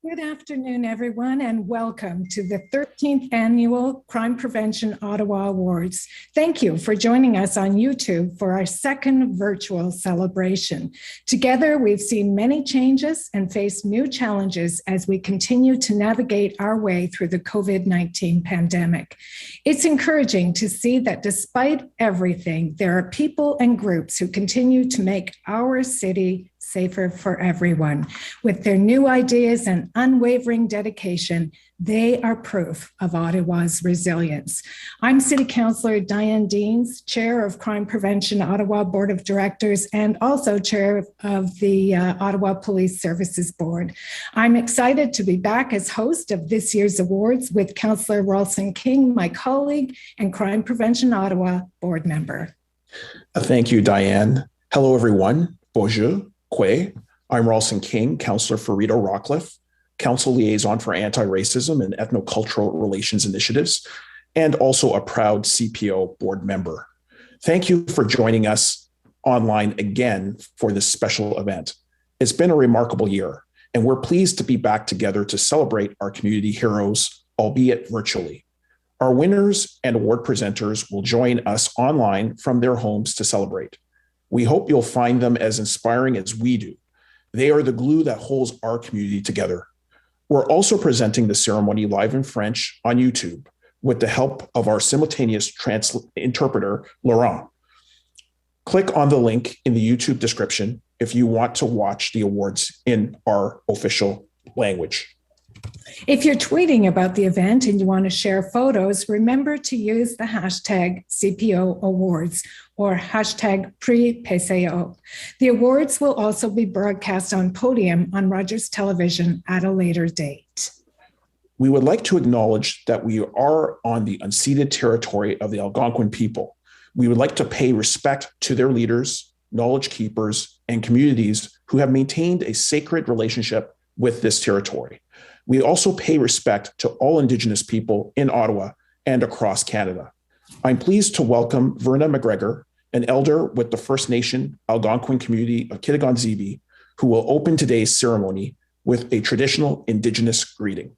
Good afternoon, everyone, and welcome to the 13th Annual Crime Prevention Ottawa Awards. Thank you for joining us on YouTube for our second virtual celebration. Together, we've seen many changes and faced new challenges as we continue to navigate our way through the COVID-19 pandemic. It's encouraging to see that despite everything, there are people and groups who continue to make our city safer for everyone. With their new ideas and unwavering dedication, they are proof of Ottawa's resilience. I'm City Councillor Diane Deans, Chair of Crime Prevention Ottawa Board of Directors and also Chair of the Ottawa Police Services Board. I'm excited to be back as host of this year's awards with Councillor Ralston King, my colleague and Crime Prevention Ottawa board member. Thank you, Diane. Hello, everyone. Bonjour. I'm Ralston King, Councillor for Rideau Rockcliffe, Council Liaison for Anti-Racism and Ethnocultural Relations Initiatives, and also a proud CPO board member. Thank you for joining us online again for this special event. It's been a remarkable year, and we're pleased to be back together to celebrate our community heroes, albeit virtually. Our winners and award presenters will join us online from their homes to celebrate. We hope you'll find them as inspiring as we do. They are the glue that holds our community together. We're also presenting the ceremony live in French on YouTube with the help of our simultaneous interpreter, Laurent. Click on the link in the YouTube description if you want to watch the awards in our official language. If you're tweeting about the event and you want to share photos, remember to use the hashtag CPO Awards or hashtag PrePCO. The awards will also be broadcast on Podium on Rogers Television at a later date. We would like to acknowledge that we are on the unceded territory of the Algonquin people. We would like to pay respect to their leaders, knowledge keepers, and communities who have maintained a sacred relationship with this territory. We also pay respect to all Indigenous people in Ottawa and across Canada. I'm pleased to welcome Verna McGregor, an elder with the First Nation Algonquin community of Kitigan-Zibi, who will open today's ceremony with a traditional Indigenous greeting.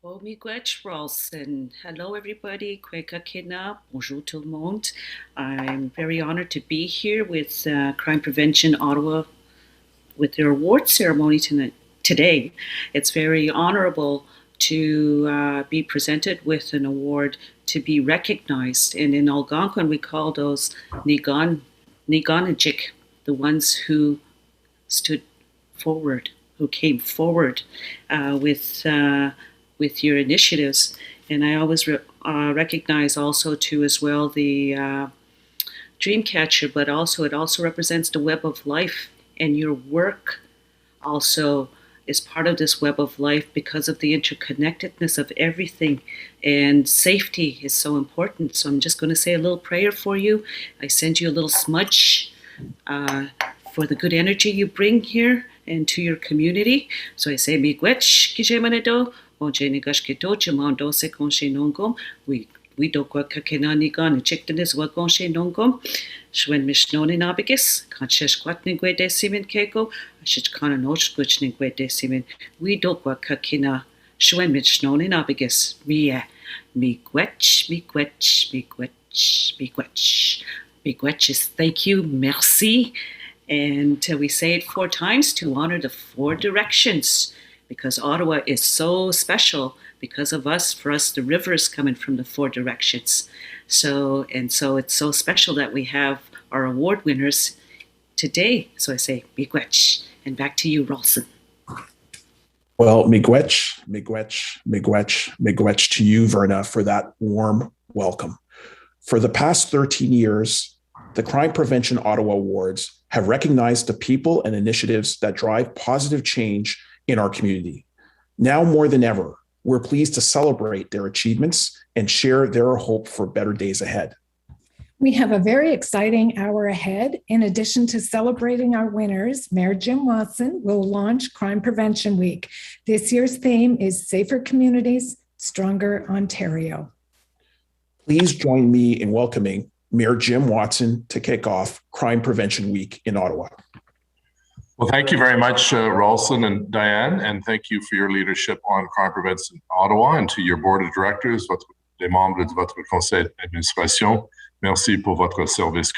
Miigwech Ralston. Hello, everybody. Kweka Kina. Bonjour tout le monde. I'm very honored to be here with Crime Prevention Ottawa with their award ceremony today. It's very honorable to be presented with an award to be recognized. And in Algonquin, we call those Niganajik, the ones who stood forward, who came forward with your initiatives. And I always recognize also too as well the Dreamcatcher, but also it also represents the web of life. And your work also is part of this web of life because of the interconnectedness of everything. And safety is so important. So I'm just going to say a little prayer for you. I send you a little smudge for the good energy you bring here and to your community. So I say, Miigwech Kijemanado, Onje Nigashkito, Jamando Se Konshe Nongom, we do kwa kakenani gan chiktenis wa gonshe nongom shwen mishnoni nabigis kan shesh kwatni gwe decimin keko shich kana nosh gwichni gwe decimin we do kwa kakina shwen mishnoni nabigis mi gwetch is thank you, merci, and we say it 4 times to honor the 4 directions because Ottawa is so special. Because of us, for us, the river is coming from the 4 directions. So it's so special that we have our award winners today. So I say, Miigwech, and back to you, Ralston. Well, Miigwech to you, Verna, for that warm welcome. For the past 13 years, the Crime Prevention Ottawa Awards have recognized the people and initiatives that drive positive change in our community. Now more than ever, we're pleased to celebrate their achievements and share their hope for better days ahead. We have a very exciting hour ahead. In addition to celebrating our winners, Mayor Jim Watson will launch Crime Prevention Week. This year's theme is Safer Communities, Stronger Ontario. Please join me in welcoming Mayor Jim Watson to kick off Crime Prevention Week in Ottawa. Well, thank you very much, Ralston and Diane, and thank you for your leadership on crime prevention in Ottawa, and to your board of directors, les membres de votre conseil d'administration. Merci pour votre service.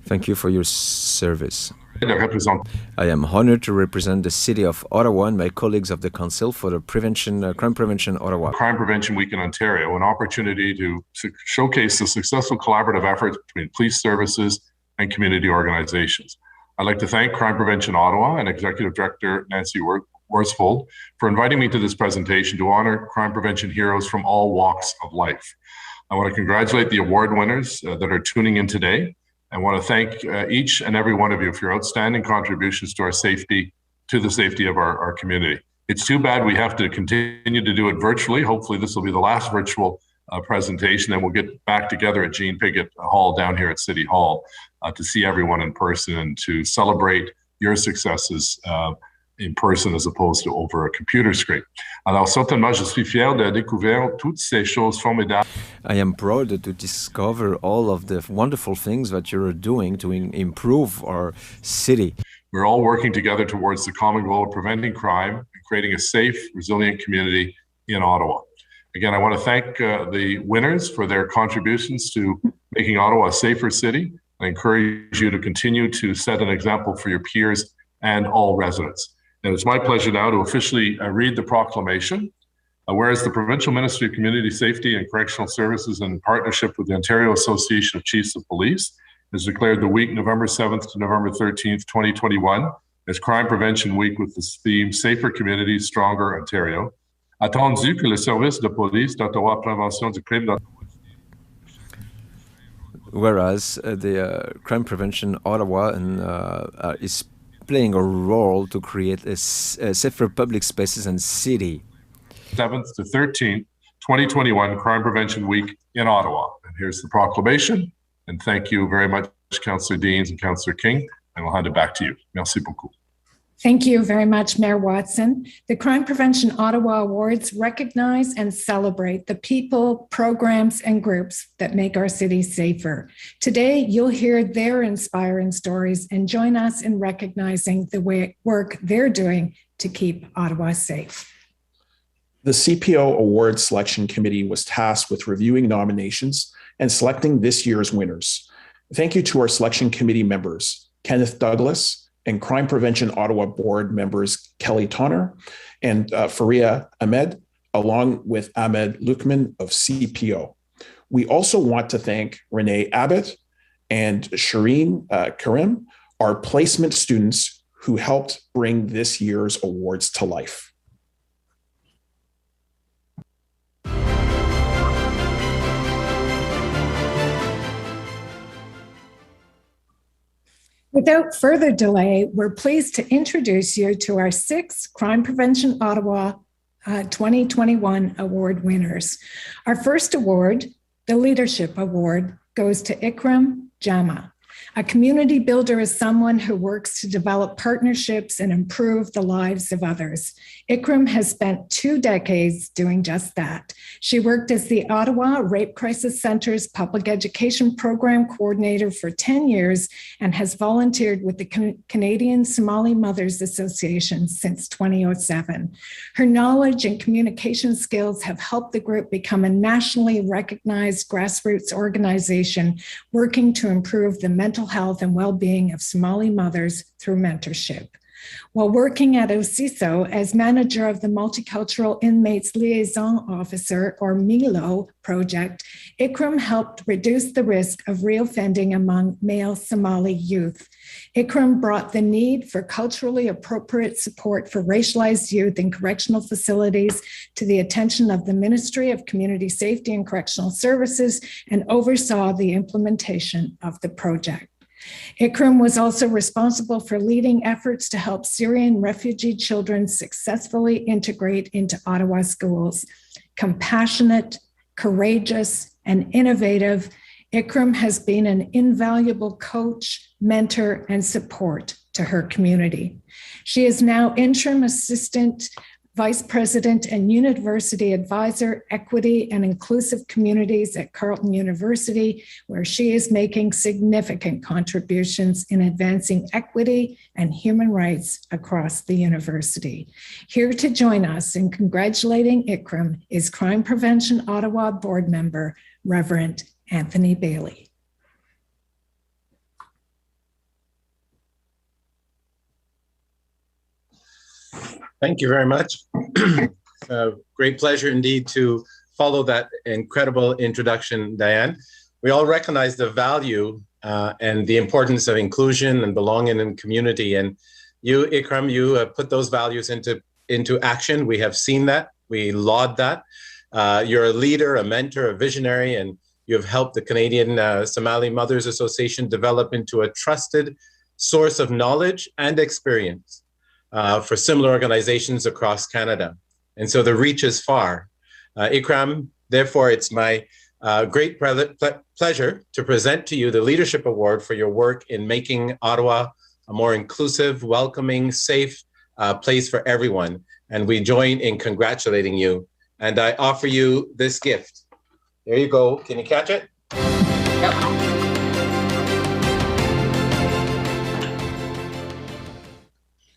Thank you for your service. I am honored to represent the city of Ottawa and my colleagues of the Council for the Crime Prevention Ottawa. Crime Prevention Week in Ontario, an opportunity to showcase the successful collaborative efforts between police services and community organizations. I'd like to thank Crime Prevention Ottawa and Executive Director Nancy Worsfold for inviting me to this presentation to honor crime prevention heroes from all walks of life. I want to congratulate the award winners that are tuning in today. I want to thank each and every one of you for your outstanding contributions to our safety, to the safety of our community. It's too bad we have to continue to do it virtually. Hopefully this will be the last virtual presentation, and we'll get back together at Jean Piggott Hall down here at City Hall to see everyone in person and to celebrate your successes in person as opposed to over a computer screen. Alors certainement, je suis fier de découvrir toutes ces choses formidables. I am proud to discover all of the wonderful things that you're doing to improve our city. We're all working together towards the common goal of preventing crime and creating a safe, resilient community in Ottawa. Again, I want to thank the winners for their contributions to making Ottawa a safer city. I encourage you to continue to set an example for your peers and all residents. And it's my pleasure now to officially read the proclamation. Whereas the Provincial Ministry of Community Safety and Correctional Services, in partnership with the Ontario Association of Chiefs of Police, has declared the week November 7th to November 13th, 2021 as Crime Prevention Week with the theme Safer Communities, Stronger Ontario. Attendu que le service de police d'Ottawa Prévention du crime Whereas the Crime Prevention Ottawa is playing a role to create a safer public spaces and city. 7th to 13th, 2021 Crime Prevention Week in Ottawa. And here's the proclamation. And thank you very much, Councillor Deans and Councillor King. And I'll hand it back to you. Merci beaucoup. Thank you very much, Mayor Watson. The Crime Prevention Ottawa Awards recognize and celebrate the people, programs, and groups that make our city safer. Today, you'll hear their inspiring stories and join us in recognizing the work they're doing to keep Ottawa safe. The CPO Award Selection Committee was tasked with reviewing nominations and selecting this year's winners. Thank you to our selection committee members, Kenneth Douglas, and Crime Prevention Ottawa board members Kelly Tonner and Faria Ahmed, along with Ahmed Lukman of CPO. We also want to thank Renee Abbott and Shireen Karim, our placement students who helped bring this year's awards to life. Without further delay, we're pleased to introduce you to our 6 Crime Prevention Ottawa 2021 award winners. Our first award, the Leadership Award, goes to Ikram Jama. A community builder is someone who works to develop partnerships and improve the lives of others. Ikram has spent 2 decades doing just that. She worked as the Ottawa Rape Crisis Centre's public education program coordinator for 10 years and has volunteered with the Canadian Somali Mothers Association since 2007. Her knowledge and communication skills have helped the group become a nationally recognized grassroots organization working to improve the mental health and well-being of Somali mothers through mentorship. While working at OCISO as manager of the Multicultural Inmates Liaison Officer, or MILO project, Ikram helped reduce the risk of reoffending among male Somali youth. Ikram brought the need for culturally appropriate support for racialized youth in correctional facilities to the attention of the Ministry of Community Safety and Correctional Services and oversaw the implementation of the project. Ikram was also responsible for leading efforts to help Syrian refugee children successfully integrate into Ottawa schools. Compassionate, courageous, and innovative, Ikram has been an invaluable coach, mentor, and support to her community. She is now interim assistant Vice President and University Advisor, Equity and Inclusive Communities at Carleton University, where she is making significant contributions in advancing equity and human rights across the university. Here to join us in congratulating ICRM is Crime Prevention Ottawa board member, Reverend Anthony Bailey. Thank you very much. Great pleasure indeed to follow that incredible introduction, Diane. We all recognize the value and the importance of inclusion and belonging in community. And you, ICRM, you put those values into action. We have seen that. We laud that. You're a leader, a mentor, a visionary, and you have helped the Canadian Somali Mothers Association develop into a trusted source of knowledge and experience for similar organizations across Canada. And so the reach is far. ICRM, therefore, it's my great pleasure to present to you the Leadership Award for your work in making Ottawa a more inclusive, welcoming, safe place for everyone. And we join in congratulating you. And I offer you this gift. There you go. Can you catch it? Yep.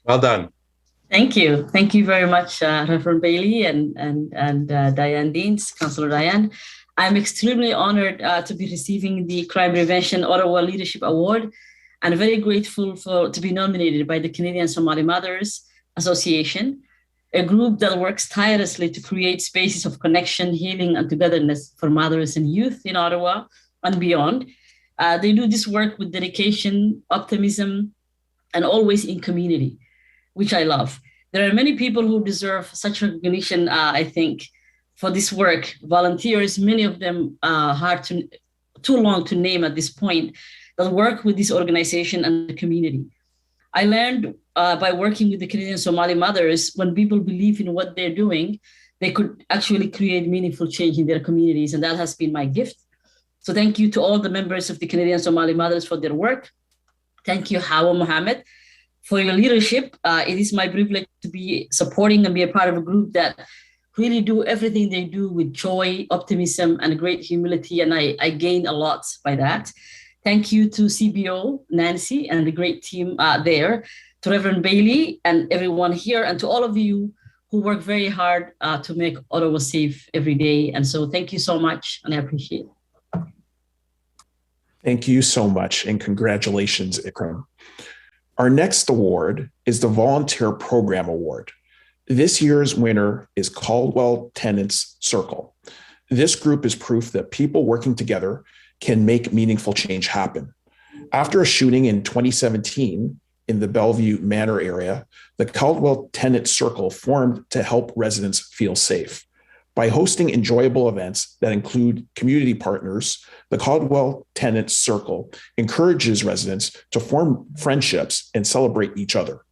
Well done. Thank you. Thank you very much, Reverend Bailey and Diane Deans, Councillor Diane. I'm extremely honored to be receiving the Crime Prevention Ottawa Leadership Award and very grateful to be nominated by the Canadian Somali Mothers Association, a group that works tirelessly to create spaces of connection, healing, and togetherness for mothers and youth in Ottawa and beyond. They do this work with dedication, optimism, and always in community, which I love. There are many people who deserve such recognition, I think, for this work. Volunteers, many of them too long to name at this point, that work with this organization and the community. I learned by working with the Canadian Somali Mothers, when people believe in what they're doing, they could actually create meaningful change in their communities, and that has been my gift. So thank you to all the members of the Canadian Somali Mothers for their work. Thank you, Hawa Mohammed, for your leadership. It is my privilege to be supporting and be a part of a group that really do everything they do with joy, optimism, and great humility, and I gain a lot by that. Thank you to CBO, Nancy, and the great team there, to Reverend Bailey and everyone here, and to all of you who work very hard to make Ottawa safe every day. And so thank you so much, and I appreciate it. Thank you so much, and congratulations, ICRM. Our next award is the Volunteer Program Award. This year's winner is Caldwell Tenants Circle. This group is proof that people working together can make meaningful change happen. After a shooting in 2017 in the Bellevue Manor area, the Caldwell Tenant Circle formed to help residents feel safe. By hosting enjoyable events that include community partners, the Caldwell Tenant Circle encourages residents to form friendships and celebrate each other.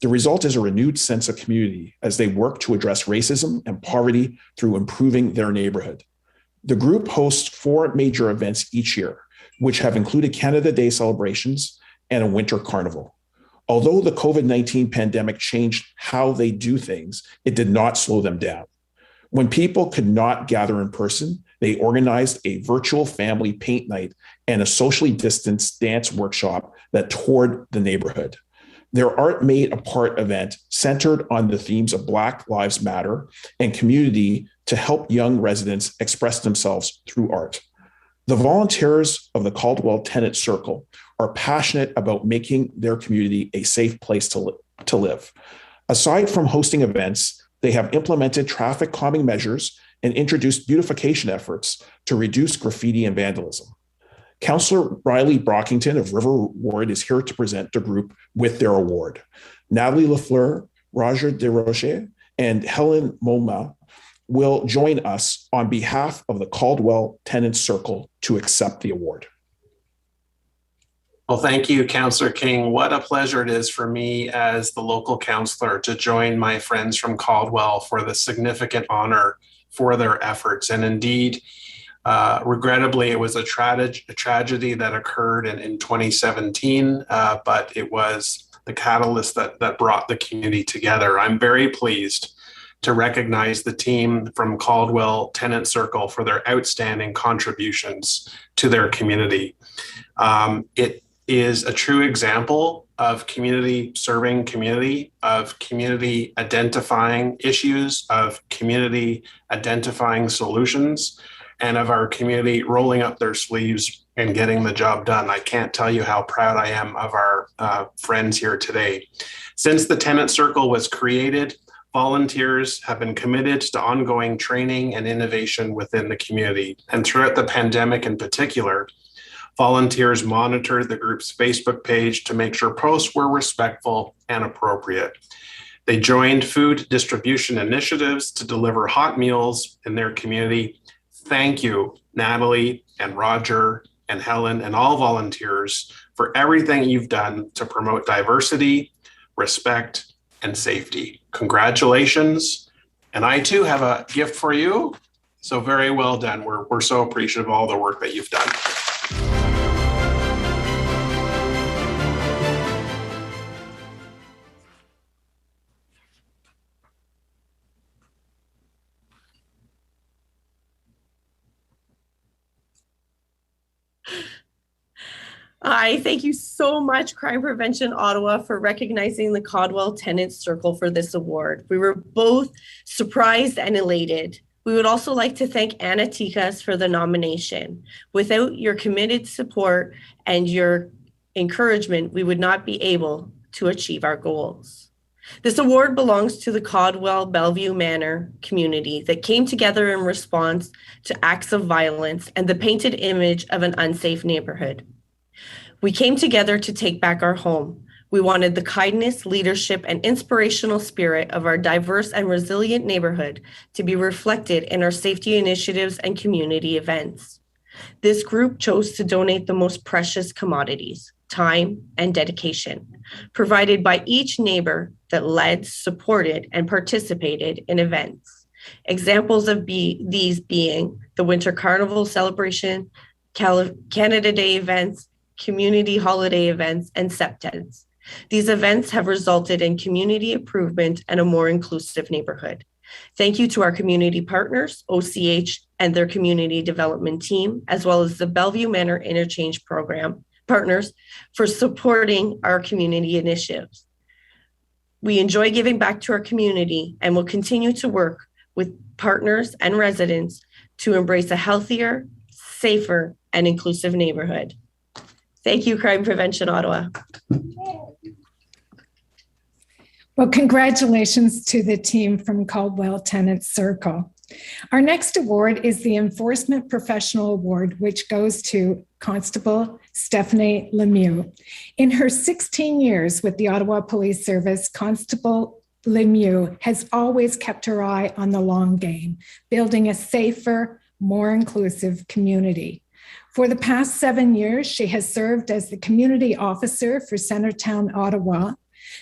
The result is a renewed sense of community as they work to address racism and poverty through improving their neighborhood. The group hosts 4 major events each year, which have included Canada Day celebrations and a winter carnival. Although the COVID-19 pandemic changed how they do things, it did not slow them down. When people could not gather in person, they organized a virtual family paint night and a socially distanced dance workshop that toured the neighborhood. Their Art Made Apart event centered on the themes of Black Lives Matter and community to help young residents express themselves through art. The volunteers of the Caldwell Tenant Circle are passionate about making their community a safe place to live. Aside from hosting events, they have implemented traffic calming measures and introduced beautification efforts to reduce graffiti and vandalism. Councillor Riley Brockington of River Ward is here to present the group with their award. Natalie Lafleur, Roger Desroches, and Helen Moma will join us on behalf of the Caldwell Tenants Circle to accept the award. Well, thank you, Councillor King. What a pleasure it is for me as the local councillor to join my friends from Caldwell for the significant honor for their efforts. And indeed, regrettably, it was a tragedy that occurred in 2017, but it was the catalyst that brought the community together. I'm very pleased to recognize the team from Caldwell Tenant Circle for their outstanding contributions to their community. It is a true example of community serving community, of community identifying issues, of community identifying solutions, and of our community rolling up their sleeves and getting the job done. I can't tell you how proud I am of our friends here today. Since the Tenant Circle was created, volunteers have been committed to ongoing training and innovation within the community. And throughout the pandemic in particular, volunteers monitored the group's Facebook page to make sure posts were respectful and appropriate. They joined food distribution initiatives to deliver hot meals in their community. Thank you, Natalie and Roger and Helen and all volunteers for everything you've done to promote diversity, respect, and safety. Congratulations. And I too have a gift for you. So very well done. We're so appreciative of all the work that you've done. Hi, thank you so much, Crime Prevention Ottawa, for recognizing the Caldwell Tenant Circle for this award. We were both surprised and elated. We would also like to thank Anna Tikas for the nomination. Without your committed support and your encouragement, we would not be able to achieve our goals. This award belongs to the Caldwell Bellevue Manor community that came together in response to acts of violence and the painted image of an unsafe neighborhood. We came together to take back our home. We wanted the kindness, leadership, and inspirational spirit of our diverse and resilient neighborhood to be reflected in our safety initiatives and community events. This group chose to donate the most precious commodities, time, and dedication, provided by each neighbor that led, supported, and participated in events. Examples of these being the Winter Carnival celebration, Canada Day events, community holiday events, and septens. These events have resulted in community improvement and a more inclusive neighborhood. Thank you to our community partners, OCH, and their community development team, as well as the Bellevue Manor Interchange Program partners for supporting our community initiatives. We enjoy giving back to our community and will continue to work with partners and residents to embrace a healthier, safer, and inclusive neighborhood. Thank you, Crime Prevention Ottawa. Well, congratulations to the team from Caldwell Tenant Circle. Our next award is the Enforcement Professional Award, which goes to Constable Stephanie Lemieux. In her 16 years with the Ottawa Police Service, Constable Lemieux has always kept her eye on the long game, building a safer, more inclusive community. For the past 7 years, she has served as the community officer for Centertown, Ottawa.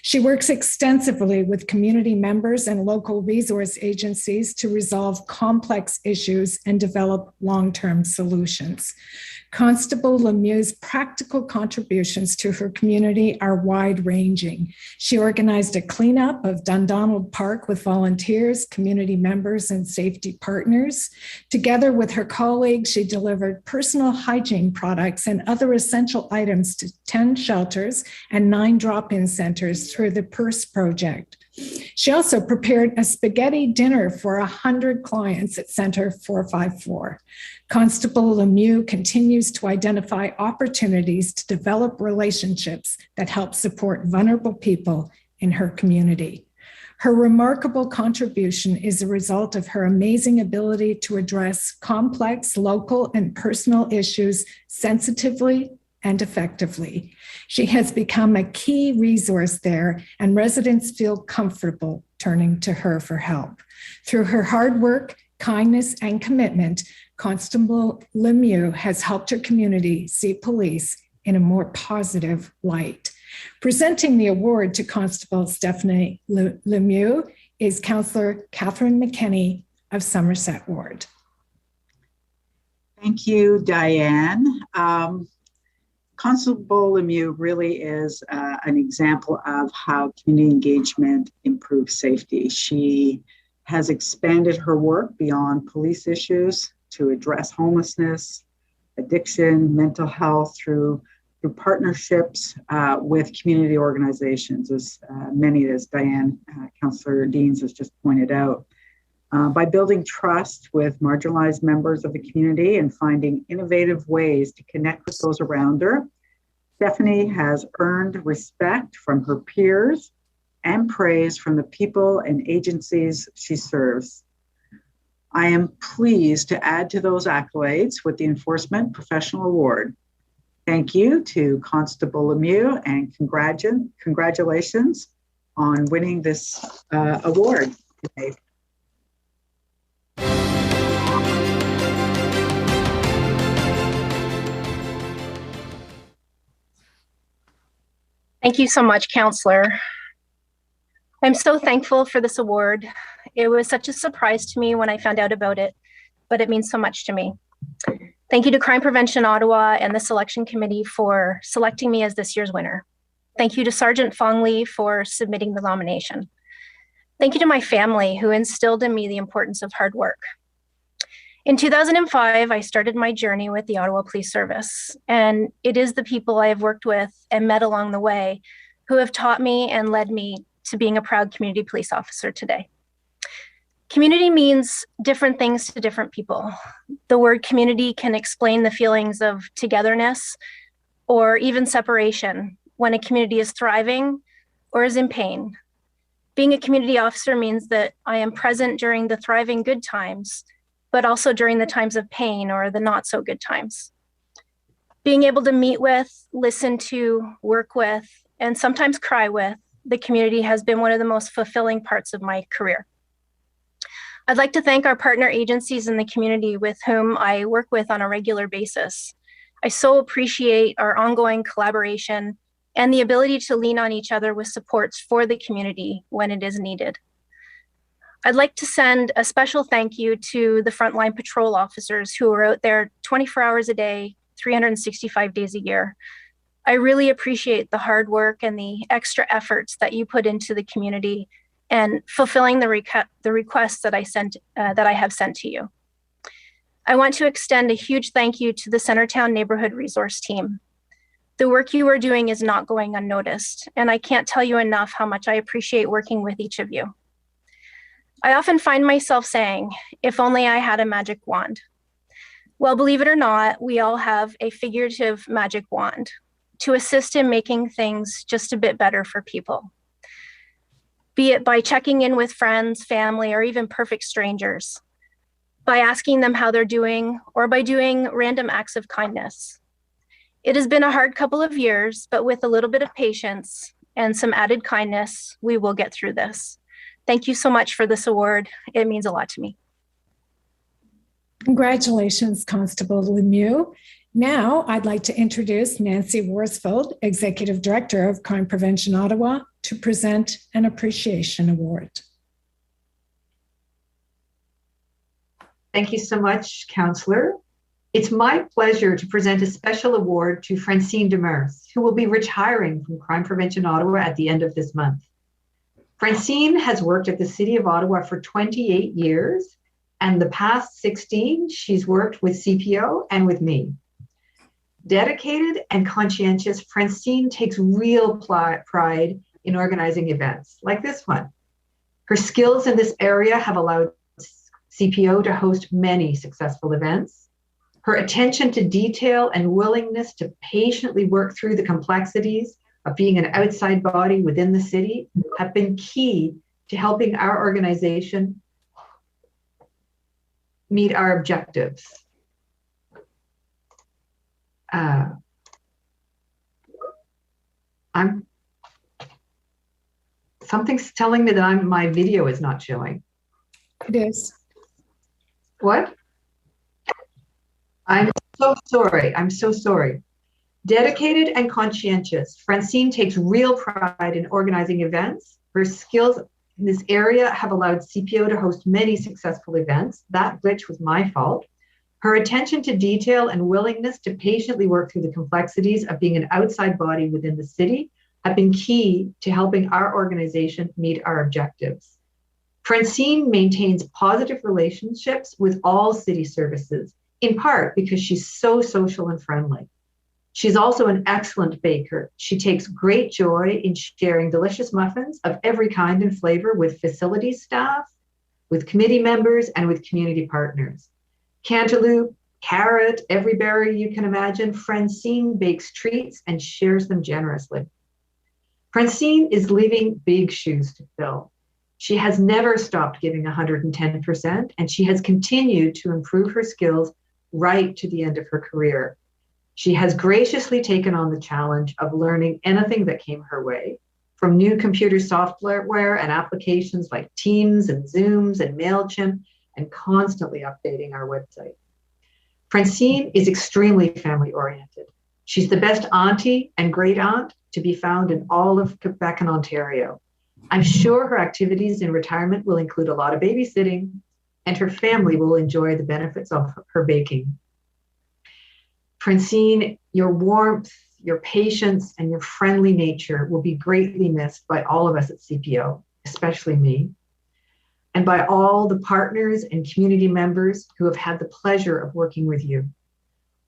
She works extensively with community members and local resource agencies to resolve complex issues and develop long-term solutions. Constable Lemieux's practical contributions to her community are wide-ranging. She organized a cleanup of Dundonald Park with volunteers, community members, and safety partners. Together with her colleagues, she delivered personal hygiene products and other essential items to 10 shelters and 9 drop-in centers through the Purse Project. She also prepared a spaghetti dinner for 100 clients at Center 454. Constable Lemieux continues to identify opportunities to develop relationships that help support vulnerable people in her community. Her remarkable contribution is a result of her amazing ability to address complex local and personal issues sensitively and effectively. She has become a key resource there, and residents feel comfortable turning to her for help. Through her hard work, kindness, and commitment, Constable Lemieux has helped her community see police in a more positive light. Presenting the award to Constable Stephanie Lemieux is Councillor Catherine McKenney of Somerset Ward. Thank you, Diane. Constable Lemieux really is an example of how community engagement improves safety. She has expanded her work beyond police issues to address homelessness, addiction, mental health through partnerships with community organizations, as many as Diane, Councillor Deans has just pointed out. By building trust with marginalized members of the community and finding innovative ways to connect with those around her, Stephanie has earned respect from her peers and praise from the people and agencies she serves. I am pleased to add to those accolades with the Enforcement Professional Award. Thank you to Constable Lemieux and congratulations on winning this award today. Thank you so much, Councillor. I'm so thankful for this award. It was such a surprise to me when I found out about it, but it means so much to me. Thank you to Crime Prevention Ottawa and the selection committee for selecting me as this year's winner. Thank you to Sergeant Fong Lee for submitting the nomination. Thank you to my family who instilled in me the importance of hard work. In 2005, I started my journey with the Ottawa Police Service, and it is the people I have worked with and met along the way who have taught me and led me to being a proud community police officer today. Community means different things to different people. The word community can explain the feelings of togetherness or even separation when a community is thriving or is in pain. Being a community officer means that I am present during the thriving good times, but also during the times of pain or the not so good times. Being able to meet with, listen to, work with, and sometimes cry with the community has been one of the most fulfilling parts of my career. I'd like to thank our partner agencies in the community with whom I work with on a regular basis. I so appreciate our ongoing collaboration and the ability to lean on each other with supports for the community when it is needed. I'd like to send a special thank you to the frontline patrol officers who are out there 24 hours a day, 365 days a year. I really appreciate the hard work and the extra efforts that you put into the community and fulfilling the requests that I have sent to you. I want to extend a huge thank you to the Centertown Neighborhood Resource Team. The work you are doing is not going unnoticed, and I can't tell you enough how much I appreciate working with each of you. I often find myself saying, if only I had a magic wand. Well, believe it or not, we all have a figurative magic wand to assist in making things just a bit better for people. Be it by checking in with friends, family, or even perfect strangers, by asking them how they're doing, or by doing random acts of kindness. It has been a hard couple of years, but with a little bit of patience and some added kindness, we will get through this. Thank you so much for this award. It means a lot to me. Congratulations, Constable Lemieux. Now, I'd like to introduce Nancy Worsfold, Executive Director of Crime Prevention Ottawa, to present an appreciation award. Thank you so much, Councillor. It's my pleasure to present a special award to Francine Demers, who will be retiring from Crime Prevention Ottawa at the end of this month. Francine has worked at the City of Ottawa for 28 years, and the past 16, she's worked with CPO and with me. Dedicated and conscientious, Francine takes real pride in organizing events like this one. Her skills in this area have allowed CPO to host many successful events. Her attention to detail and willingness to patiently work through the complexities of being an outside body within the city have been key to helping our organization meet our objectives. Something's telling me that my video is not showing. It is. What? I'm so sorry. I'm so sorry. Dedicated and conscientious, Francine takes real pride in organizing events. Her skills in this area have allowed CPO to host many successful events. That glitch was my fault. Her attention to detail and willingness to patiently work through the complexities of being an outside body within the city have been key to helping our organization meet our objectives. Francine maintains positive relationships with all city services, in part because she's so social and friendly. She's also an excellent baker. She takes great joy in sharing delicious muffins of every kind and flavor with facility staff, with committee members, and with community partners. Cantaloupe, carrot, every berry you can imagine, Francine bakes treats and shares them generously. Francine is leaving big shoes to fill. She has never stopped giving 110%, and she has continued to improve her skills right to the end of her career. She has graciously taken on the challenge of learning anything that came her way, from new computer software and applications like Teams and Zooms and MailChimp, and constantly updating our website. Francine is extremely family-oriented. She's the best auntie and great aunt to be found in all of Quebec and Ontario. I'm sure her activities in retirement will include a lot of babysitting, and her family will enjoy the benefits of her baking. Francine, your warmth, your patience, and your friendly nature will be greatly missed by all of us at CPO, especially me, and by all the partners and community members who have had the pleasure of working with you.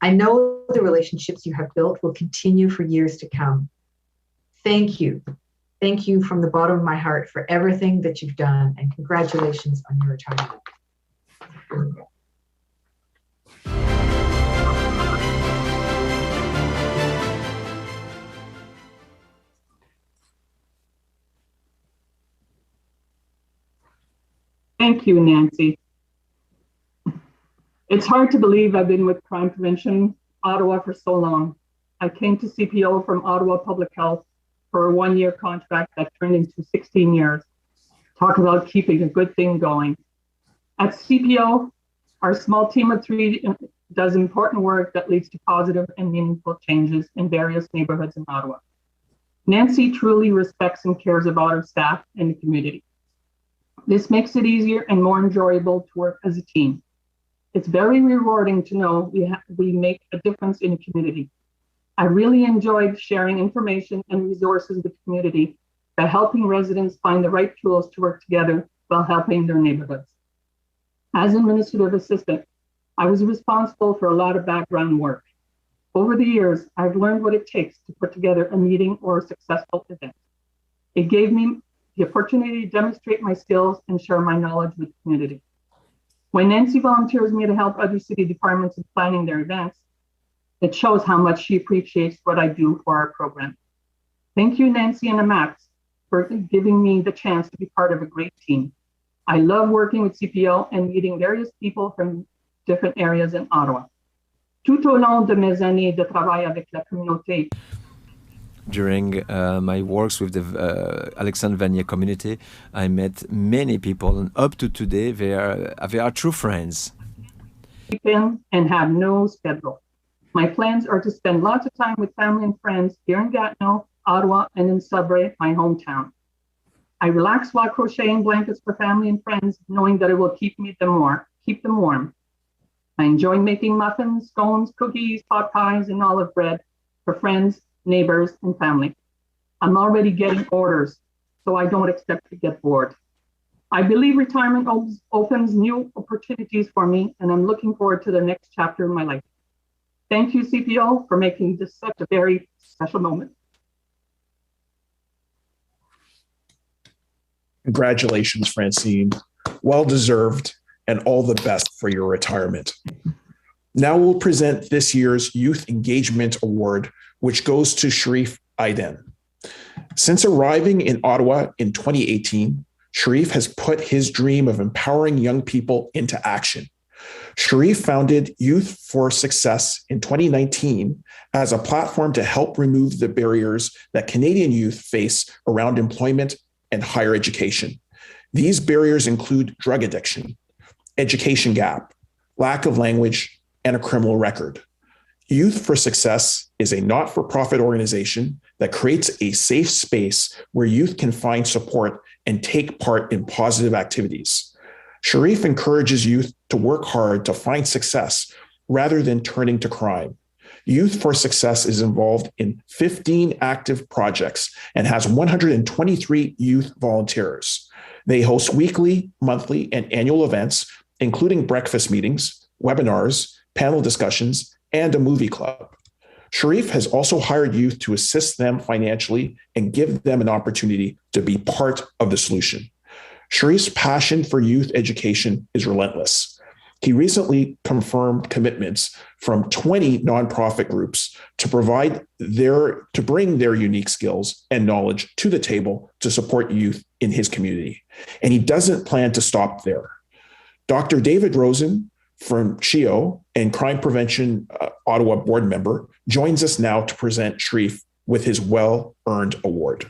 I know the relationships you have built will continue for years to come. Thank you. Thank you from the bottom of my heart for everything that you've done, and congratulations on your retirement. Thank you, Nancy. It's hard to believe I've been with Crime Prevention Ottawa for so long. I came to CPO from Ottawa Public Health for a one-year contract that turned into 16 years. Talk about keeping a good thing going. At CPO, our small team of 3 does important work that leads to positive and meaningful changes in various neighborhoods in Ottawa. Nancy truly respects and cares about her staff and the community. This makes it easier and more enjoyable to work as a team. It's very rewarding to know we make a difference in the community. I really enjoyed sharing information and resources with the community by helping residents find the right tools to work together while helping their neighborhoods. As administrative assistant, I was responsible for a lot of background work. Over the years, I've learned what it takes to put together a meeting or a successful event. It gave me the opportunity to demonstrate my skills and share my knowledge with the community. When Nancy volunteers me to help other city departments in planning their events, it shows how much she appreciates what I do for our program. Thank you, Nancy and Max, for giving me the chance to be part of a great team. I love working with CPO and meeting various people from different areas in Ottawa. Tout au long de mes années de travail avec la communauté, during my works with the Alexandre Vanier community, I met many people, and up to today, they are true friends. And have no schedule. My plans are to spend lots of time with family and friends here in Gatineau, Ottawa, and in Sudbury, my hometown. I relax while crocheting blankets for family and friends, knowing that it will keep them warm. I enjoy making muffins, scones, cookies, pot pies, and olive bread for friends, neighbors, and family. I'm already getting orders, so I don't expect to get bored. I believe retirement opens new opportunities for me, and I'm looking forward to the next chapter in my life. Thank you, CPO, for making this such a very special moment. Congratulations, Francine. Well deserved, and all the best for your retirement. Now we'll present this year's Youth Engagement Award, which goes to Sharif Aiden. Since arriving in Ottawa in 2018, Sharif has put his dream of empowering young people into action. Sharif founded Youth for Success in 2019 as a platform to help remove the barriers that Canadian youth face around employment and higher education. These barriers include drug addiction, education gap, lack of language, and a criminal record. Youth for Success is a not-for-profit organization that creates a safe space where youth can find support and take part in positive activities. Sharif encourages youth to work hard to find success rather than turning to crime. Youth for Success is involved in 15 active projects and has 123 youth volunteers. They host weekly, monthly, and annual events, including breakfast meetings, webinars, panel discussions, and a movie club. Sharif has also hired youth to assist them financially and give them an opportunity to be part of the solution. Sharif's passion for youth education is relentless. He recently confirmed commitments from 20 nonprofit groups to bring their unique skills and knowledge to the table to support youth in his community. And he doesn't plan to stop there. Dr. David Rosen from CHIO and Crime Prevention Ottawa board member joins us now to present Sharif with his well-earned award.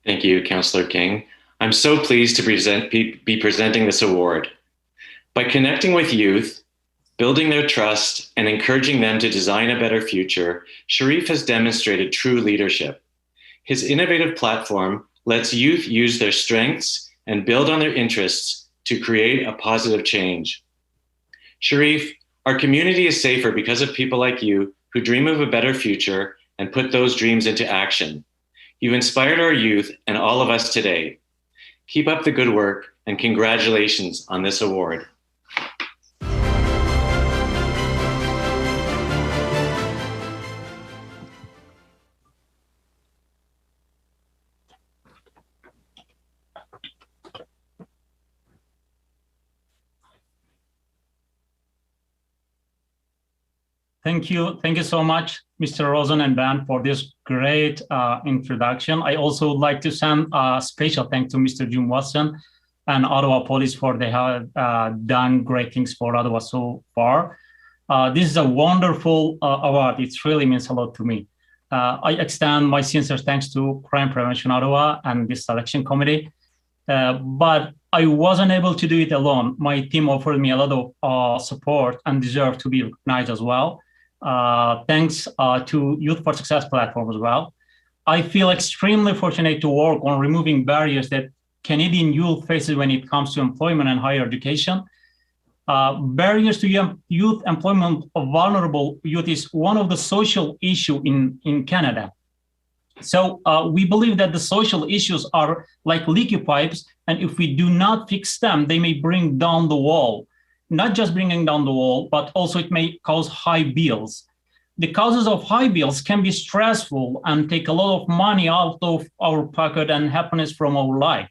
Thank you, Councillor King. I'm so pleased to be presenting this award. By connecting with youth, building their trust, and encouraging them to design a better future, Sharif has demonstrated true leadership. His innovative platform lets youth use their strengths and build on their interests to create a positive change. Sharif, our community is safer because of people like you who dream of a better future and put those dreams into action. You've inspired our youth and all of us today. Keep up the good work and congratulations on this award. Thank you. Thank you so much, Mr. Rosen and Ben, for this great introduction. I also would like to send a special thanks to Mr. Jim Watson and Ottawa Police for they have done great things for Ottawa so far. This is a wonderful award. It really means a lot to me. I extend my sincere thanks to Crime Prevention Ottawa and this selection committee, but I wasn't able to do it alone. My team offered me a lot of support and deserve to be recognized as well. Thanks to Youth for Success platform as well. I feel extremely fortunate to work on removing barriers that Canadian youth faces when it comes to employment and higher education. Barriers to youth employment of vulnerable youth is one of the social issues in Canada. So we believe that the social issues are like leaky pipes, and if we do not fix them, they may bring down the wall. Not just bringing down the wall, but also it may cause high bills. The causes of high bills can be stressful and take a lot of money out of our pocket and happiness from our life.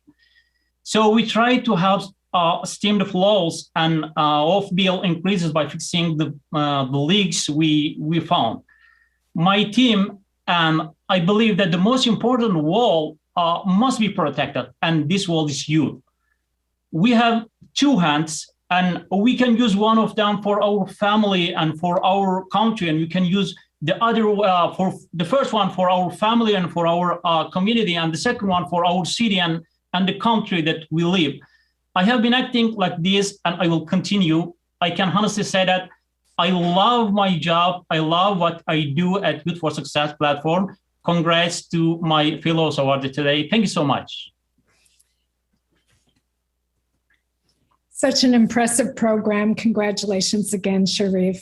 So we try to help stem the flows and off bill increases by fixing the leaks we found. My team and I believe that the most important wall must be protected, and this wall is youth. We have two hands, and we can use one of them for our family and for our country, and we can use the other for the first one for our family and for our community, and the second one for our city and the country that we live. I have been acting like this, and I will continue. I can honestly say that I love my job. I love what I do at Youth for Success platform. Congrats to my fellows awarded today. Thank you so much. Such an impressive program. Congratulations again, Sharif.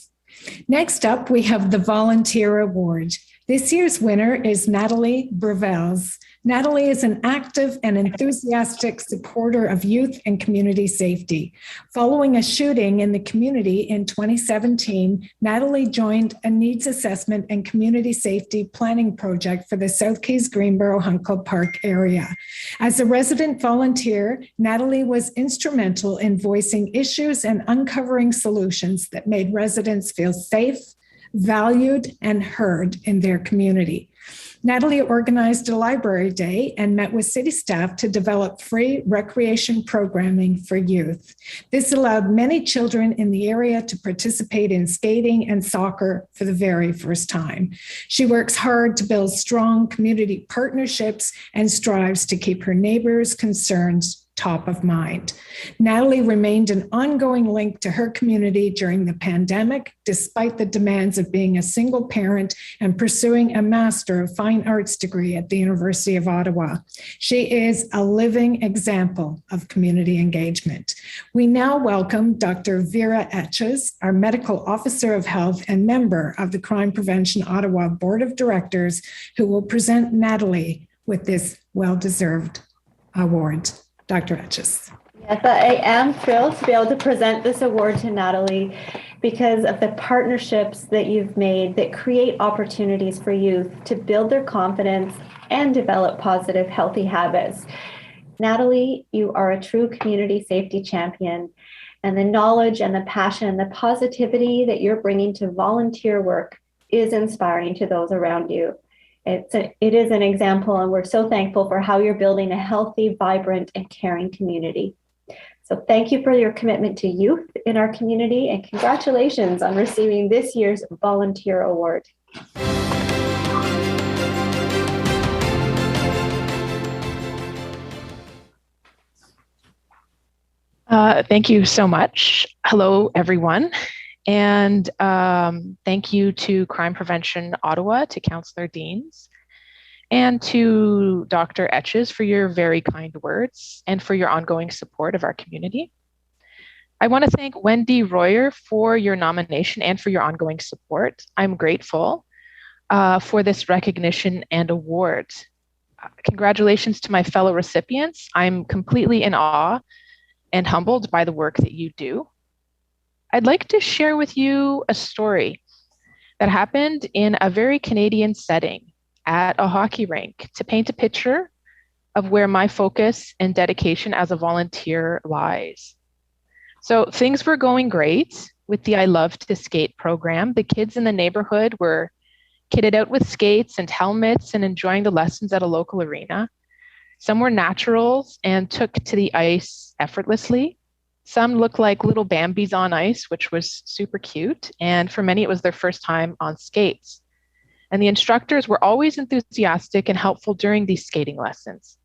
Next up, we have the Volunteer Award. This year's winner is Natalie Brevels. Natalie is an active and enthusiastic supporter of youth and community safety. Following a shooting in the community in 2017, Natalie joined a needs assessment and community safety planning project for the South Keys Greenboro Hunkle Park area. As a resident volunteer, Natalie was instrumental in voicing issues and uncovering solutions that made residents feel safe, valued, and heard in their community. Natalie organized a library day and met with city staff to develop free recreation programming for youth. This allowed many children in the area to participate in skating and soccer for the very first time. She works hard to build strong community partnerships and strives to keep her neighbors' concerns top of mind. Natalie remained an ongoing link to her community during the pandemic, despite the demands of being a single parent and pursuing a Master of Fine Arts degree at the University of Ottawa. She is a living example of community engagement. We now welcome Dr. Vera Etches, our Medical Officer of Health and member of the Crime Prevention Ottawa Board of Directors, who will present Natalie with this well-deserved award. Dr. Etches. Yes, I am thrilled to be able to present this award to Natalie because of the partnerships that you've made that create opportunities for youth to build their confidence and develop positive, healthy habits. Natalie, you are a true community safety champion, and the knowledge and the passion and the positivity that you're bringing to volunteer work is inspiring to those around you. It is an example, and we're so thankful for how you're building a healthy, vibrant, and caring community. So thank you for your commitment to youth in our community, and congratulations on receiving this year's Volunteer Award. Thank you so much. Hello, everyone. And thank you to Crime Prevention Ottawa, to Councillor Deans, and to Dr. Etches for your very kind words and for your ongoing support of our community. I want to thank Wendy Royer for your nomination and for your ongoing support. I'm grateful for this recognition and award. Congratulations to my fellow recipients. I'm completely in awe and humbled by the work that you do. I'd like to share with you a story that happened in a very Canadian setting at a hockey rink to paint a picture of where my focus and dedication as a volunteer lies. So things were going great with the I Love to Skate program. The kids in the neighborhood were kitted out with skates and helmets and enjoying the lessons at a local arena. Some were naturals and took to the ice effortlessly. Some looked like little Bambis on ice, which was super cute. And for many, it was their first time on skates. And the instructors were always enthusiastic and helpful during these skating lessons.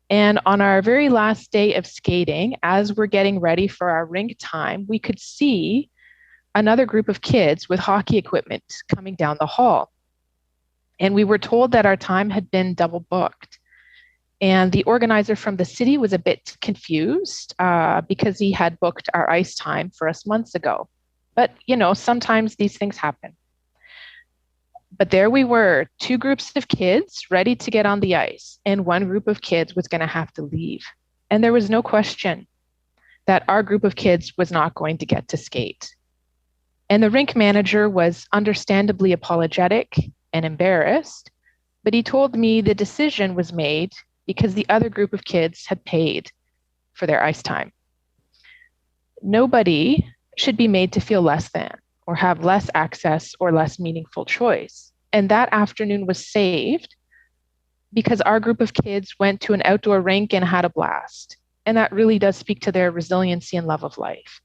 And on our very last day of skating, as we're getting ready for our rink time, we could see another group of kids with hockey equipment coming down the hall. And we were told that our time had been double booked. And the organizer from the city was a bit confused because he had booked our ice time for us months ago. But, you know, sometimes these things happen. But there we were, two groups of kids ready to get on the ice, and one group of kids was going to have to leave. And there was no question that our group of kids was not going to get to skate. And the rink manager was understandably apologetic and embarrassed, but he told me the decision was made because the other group of kids had paid for their ice time. Nobody should be made to feel less than or have less access or less meaningful choice. And that afternoon was saved because our group of kids went to an outdoor rink and had a blast. And that really does speak to their resiliency and love of life.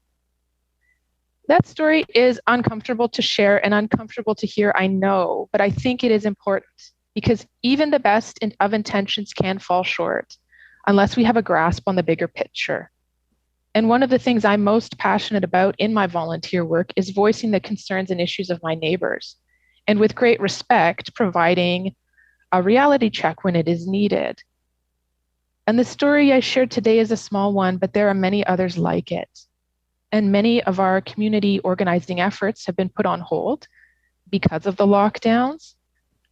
That story is uncomfortable to share and uncomfortable to hear, I know, but I think it is important, because even the best of intentions can fall short unless we have a grasp on the bigger picture. And one of the things I'm most passionate about in my volunteer work is voicing the concerns and issues of my neighbors, and with great respect, providing a reality check when it is needed. And the story I shared today is a small one, but there are many others like it. And many of our community organizing efforts have been put on hold because of the lockdowns.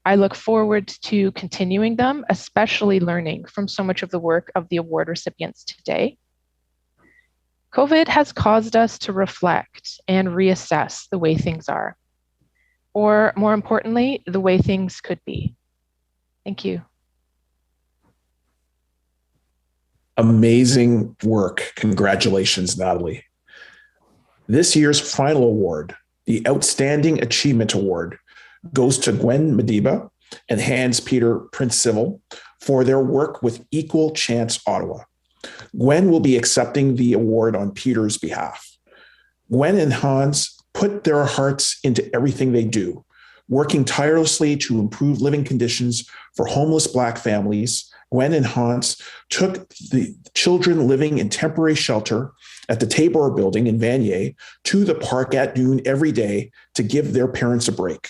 I look forward to continuing them, especially learning from so much of the work of the award recipients today. COVID has caused us to reflect and reassess the way things are, or more importantly, the way things could be. Thank you. Amazing work. Congratulations, Natalie. This year's final award, the Outstanding Achievement Award, goes to Gwen Madiba and Hans Peter Prince Civil for their work with Equal Chance Ottawa. Gwen will be accepting the award on Peter's behalf. Gwen and Hans put their hearts into everything they do, Working tirelessly to improve living conditions for homeless Black families, Gwen and Hans took the children living in temporary shelter at the Tabor building in Vanier to the park at noon every day to give their parents a break.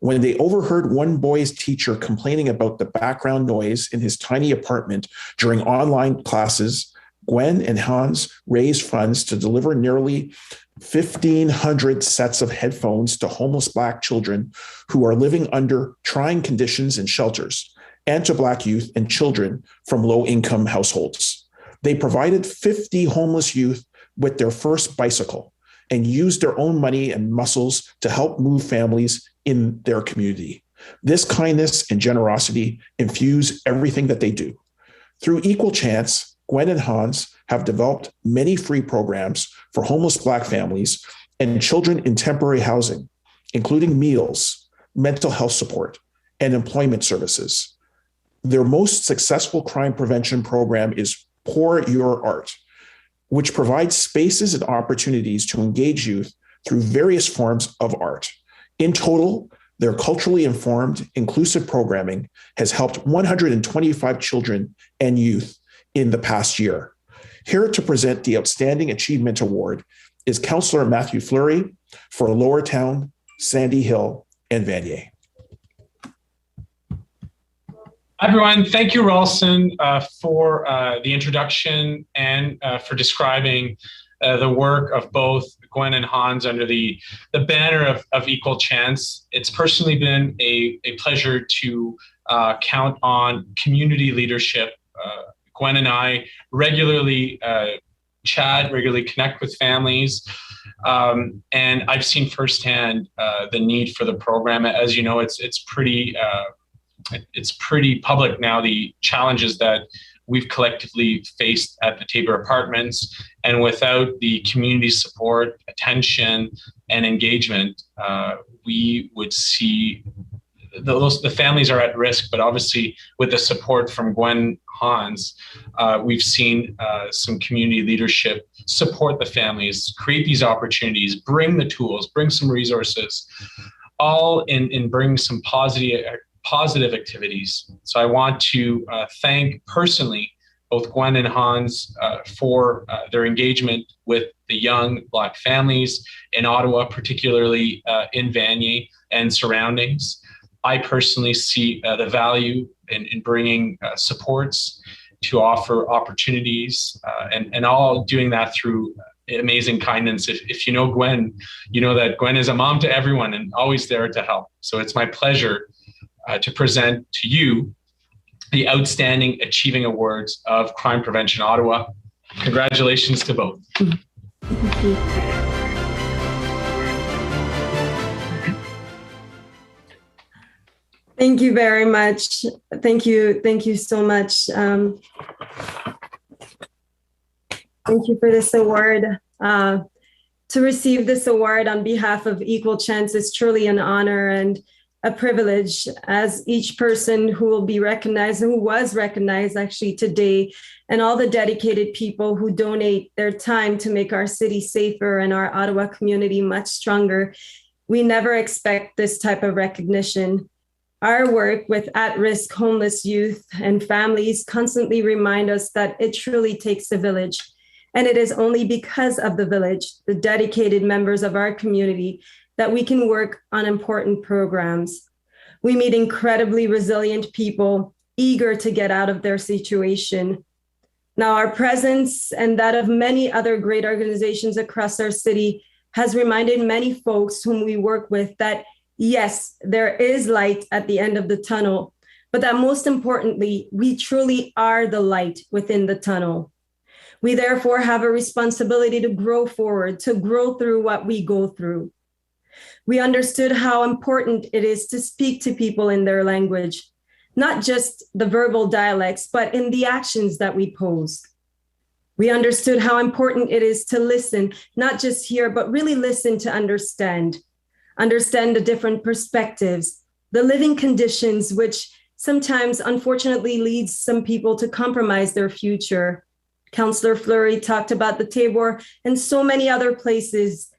When they overheard one boy's teacher complaining about the background noise in his tiny apartment during online classes, Gwen and Hans raised funds to deliver nearly 1,500 sets of headphones to homeless Black children who are living under trying conditions in shelters, and to Black youth and children from low-income households. They provided 50 homeless youth with their first bicycle and used their own money and muscles to help move families in their community. This kindness and generosity infuse everything that they do. Through Equal Chance, Gwen and Hans have developed many free programs for homeless Black families and children in temporary housing, including meals, mental health support, and employment services. Their most successful crime prevention program is Pour Your Art, which provides spaces and opportunities to engage youth through various forms of art. In total, their culturally informed, inclusive programming has helped 125 children and youth in the past year. Here to present the Outstanding Achievement Award is Councillor Matthew Fleury for Lower Town, Sandy Hill, and Vanier. Everyone, thank you, Ralston, for the introduction and for describing the work of both Gwen and Hans under the banner of Equal Chance. It's personally been a pleasure to count on community leadership. Gwen and I regularly chat, regularly connect with families, and I've seen firsthand the need for the program. As you know, it's pretty public now, the challenges that we've collectively faced at the Tabor Apartments, and without the community support, attention, and engagement, we would see the families are at risk. But obviously, with the support from Gwen Hans, we've seen some community leadership support the families, create these opportunities, bring the tools, bring some resources, all in bringing some positive activities. So I want to thank personally both Gwen and Hans for their engagement with the young Black families in Ottawa, particularly in Vanier and surroundings. I personally see the value in bringing supports to offer opportunities, and all doing that through amazing kindness. If you know Gwen, you know that Gwen is a mom to everyone and always there to help. So it's my pleasure to present to you the Outstanding Achieving Awards of Crime Prevention Ottawa. Congratulations to both. Thank you. Thank you very much. Thank you so much. Thank you for this award. To receive this award on behalf of Equal Chance is truly an honor and a privilege, as each person who will be recognized, and who was recognized actually today, and all the dedicated people who donate their time to make our city safer and our Ottawa community much stronger. We never expect this type of recognition. Our work with at-risk homeless youth and families constantly remind us that it truly takes a village. And it is only because of the village, the dedicated members of our community, that we can work on important programs. We meet incredibly resilient people, eager to get out of their situation. Now, our presence and that of many other great organizations across our city has reminded many folks whom we work with that, yes, there is light at the end of the tunnel, but that most importantly, we truly are the light within the tunnel. We therefore have a responsibility to grow forward, to grow through what we go through. We understood how important it is to speak to people in their language, not just the verbal dialects, but in the actions that we pose. We understood how important it is to listen, not just hear, but really listen to understand the different perspectives, the living conditions, which sometimes unfortunately leads some people to compromise their future. Councillor Fleury talked about the Tabor and so many other places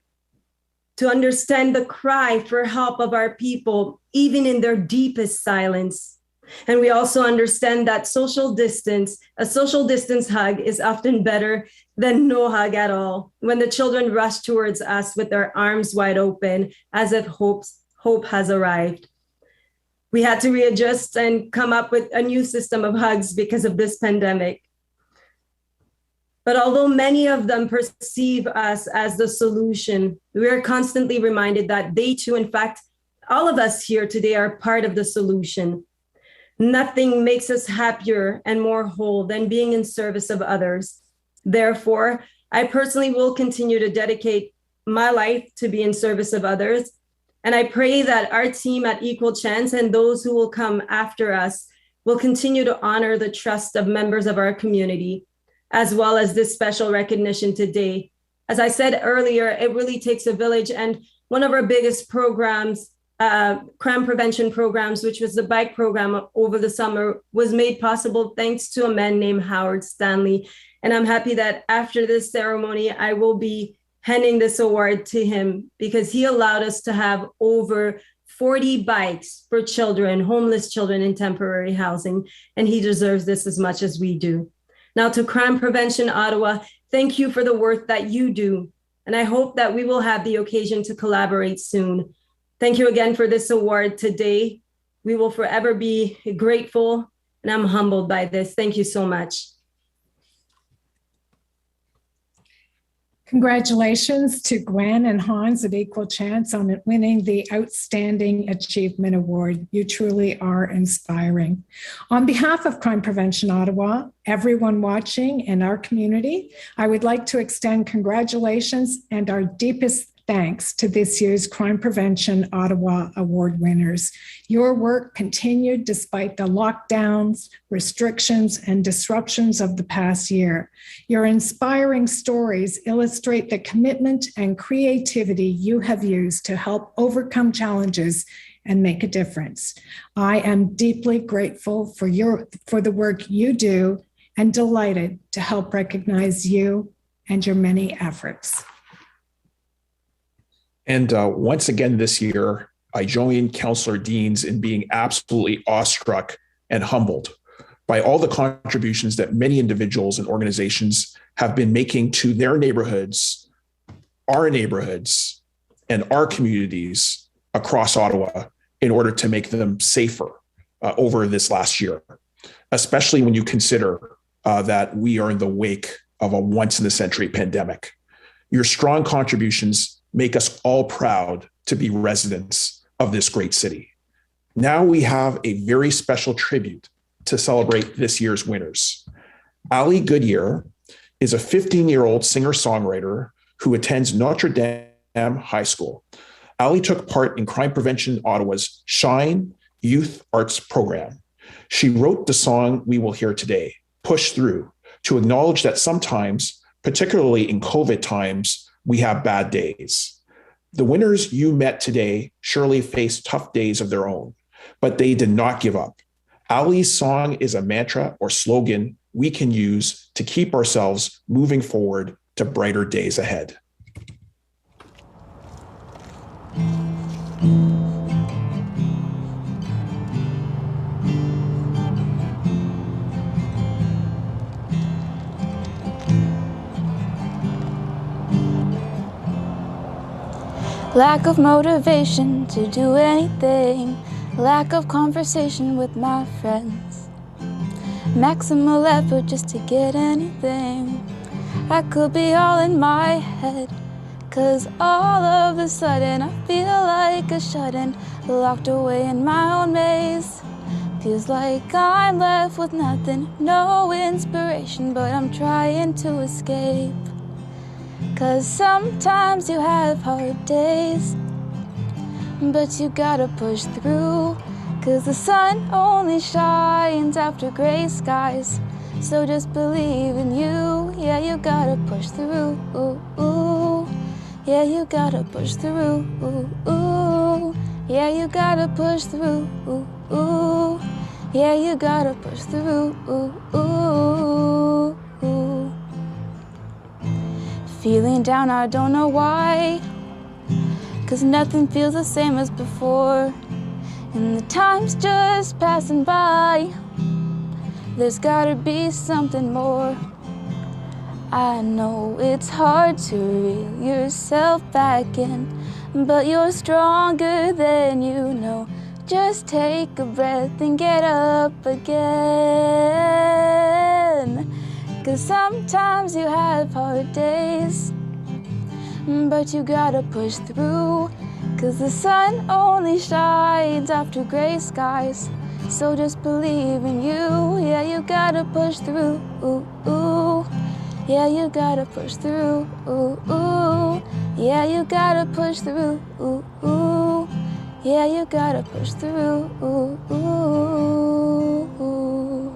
to understand the cry for help of our people, even in their deepest silence. And we also understand that a social distance hug is often better than no hug at all, when the children rush towards us with their arms wide open, as if hope has arrived. We had to readjust and come up with a new system of hugs because of this pandemic. But although many of them perceive us as the solution, we are constantly reminded that they too, in fact, all of us here today are part of the solution. Nothing makes us happier and more whole than being in service of others. Therefore, I personally will continue to dedicate my life to be in service of others. And I pray that our team at Equal Chance and those who will come after us will continue to honor the trust of members of our community, as well as this special recognition today. As I said earlier, it really takes a village, and one of our biggest programs, crime prevention programs, which was the bike program over the summer, was made possible thanks to a man named Howard Stanley. And I'm happy that after this ceremony, I will be handing this award to him because he allowed us to have over 40 bikes for children, homeless children in temporary housing, and he deserves this as much as we do. Now to Crime Prevention Ottawa, thank you for the work that you do, and I hope that we will have the occasion to collaborate soon. Thank you again for this award today. We will forever be grateful, and I'm humbled by this. Thank you so much. Congratulations to Gwen and Hans at Equal Chance on winning the Outstanding Achievement Award. You truly are inspiring. On behalf of Crime Prevention Ottawa, everyone watching and our community, I would like to extend congratulations and our deepest thanks to this year's Crime Prevention Ottawa Award winners. Your work continued despite the lockdowns, restrictions, and disruptions of the past year. Your inspiring stories illustrate the commitment and creativity you have used to help overcome challenges and make a difference. I am deeply grateful for the work you do and delighted to help recognize you and your many efforts. And once again this year, I joined Councillor Deans in being absolutely awestruck and humbled by all the contributions that many individuals and organizations have been making to their neighborhoods, and our communities across Ottawa in order to make them safer over this last year, especially when you consider that we are in the wake of a once-in-a-century pandemic. Your strong contributions make us all proud to be residents of this great city. Now we have a very special tribute to celebrate this year's winners. Ali Goodyear is a 15-year-old singer-songwriter who attends Notre Dame High School. Ali took part in Crime Prevention Ottawa's Shine Youth Arts Program. She wrote the song we will hear today, Push Through, to acknowledge that sometimes, particularly in COVID times, we have bad days. The winners you met today surely faced tough days of their own, but they did not give up. Ali's song is a mantra or slogan we can use to keep ourselves moving forward to brighter days ahead. Lack of motivation to do anything, lack of conversation with my friends, maximal effort just to get anything. I could be all in my head, 'cause all of a sudden I feel like a shut-in, locked away in my own maze. Feels like I'm left with nothing, no inspiration, but I'm trying to escape. 'Cause sometimes you have hard days, but you gotta push through. 'Cause the sun only shines after gray skies, so just believe in you. Yeah, you gotta push through. Yeah, you gotta push through. Yeah, you gotta push through. Yeah, you gotta push through. Feeling down, I don't know why. 'cause nothing feels the same as before. And the time's just passing by. There's gotta be something more. I know it's hard to reel yourself back in, but you're stronger than you know. Just take a breath and get up again. 'Cause sometimes you have hard days, but you gotta push through. 'Cause the sun only shines after gray skies. So just believe in you. Yeah, you gotta push through. Ooh, ooh. Yeah, you gotta push through. Ooh, ooh. Yeah, you gotta push through. Ooh, ooh. Yeah, you gotta push through. Ooh, ooh, ooh.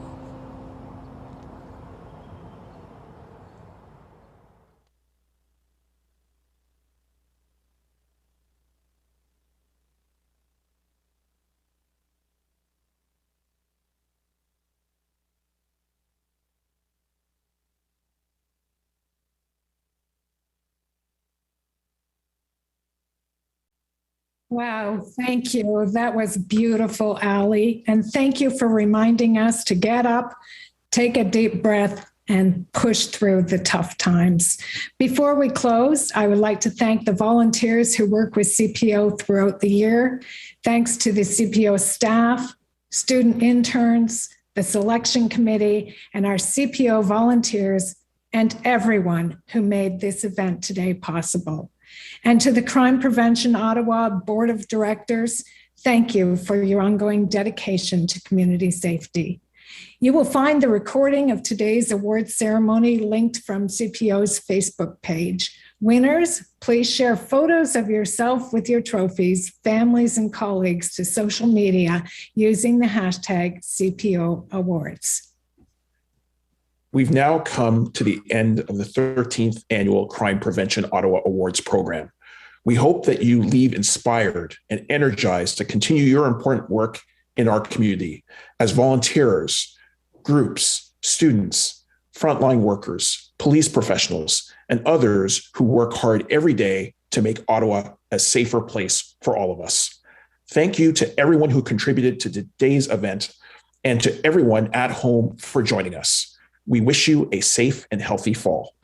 Wow, thank you. That was beautiful, Ali. And thank you for reminding us to get up, take a deep breath, and push through the tough times. Before we close, I would like to thank the volunteers who work with CPO throughout the year. Thanks to the CPO staff, student interns, the selection committee, and our CPO volunteers, and everyone who made this event today possible. And to the Crime Prevention Ottawa Board of Directors, thank you for your ongoing dedication to community safety. You will find the recording of today's award ceremony linked from CPO's Facebook page. Winners, please share photos of yourself with your trophies, families, and colleagues to social media using the hashtag CPO Awards. We've now come to the end of the 13th Annual Crime Prevention Ottawa Awards program. We hope that you leave inspired and energized to continue your important work in our community as volunteers, groups, students, frontline workers, police professionals, and others who work hard every day to make Ottawa a safer place for all of us. Thank you to everyone who contributed to today's event and to everyone at home for joining us. We wish you a safe and healthy fall.